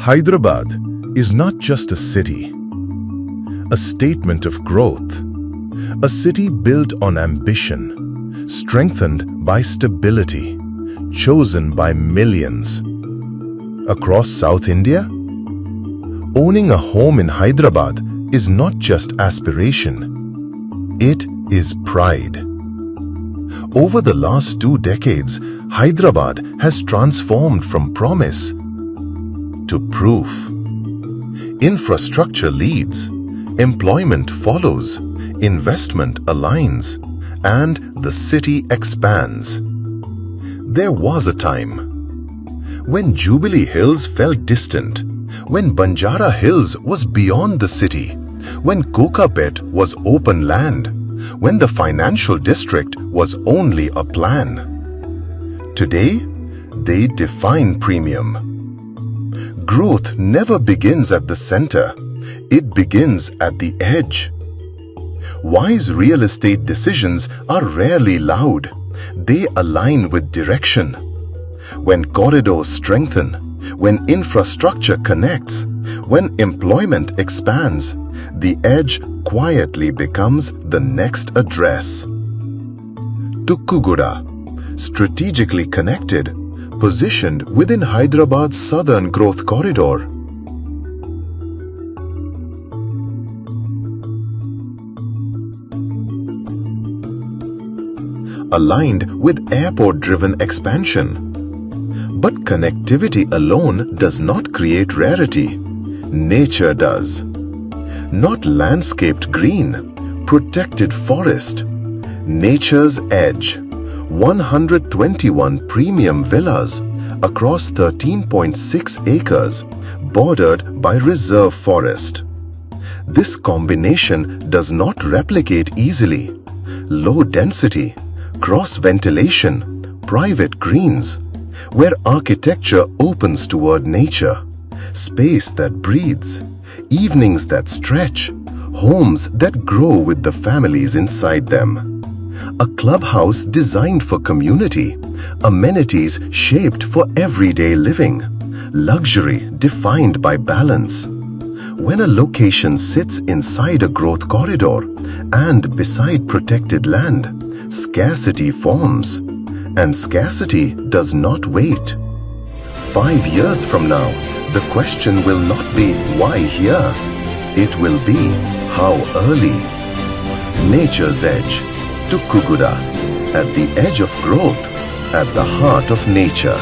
Hyderabad is not just a city, a statement of growth, a city built on ambition, strengthened by stability, chosen by millions. Across South India, owning a home in Hyderabad is not just aspiration, it is pride. Over the last 2 decades, Hyderabad has transformed from promise to proof. Infrastructure leads, employment follows, investment aligns, and the city expands. There was a time when Jubilee Hills felt distant, when Banjara Hills was beyond the city, when Kokapet was open land, when the financial district was only a plan. Today, they define premium. Growth never begins at the center, it begins at the edge. Wise real estate decisions are rarely loud, they align with direction. When corridors strengthen, when infrastructure connects, when employment expands, the edge quietly becomes the next address. Tukkuguda, strategically connected, positioned within Hyderabad's southern growth corridor. Aligned with airport-driven expansion. But connectivity alone does not create rarity. Nature does. Not landscaped green, protected forest. Nature's edge. 121 premium villas across 13.6 acres, bordered by reserve forest. This combination does not replicate easily. Low density, cross-ventilation, private greens, where architecture opens toward nature, space that breathes, evenings that stretch, homes that grow with the families inside them. A clubhouse designed for community, amenities shaped for everyday living, luxury defined by balance. When a location sits inside a growth corridor and beside protected land, scarcity forms, and scarcity does not wait. 5 years from now, the question will not be why here, it will be how early. Nature's edge. Tukkuguda, at the edge of growth, at the heart of nature.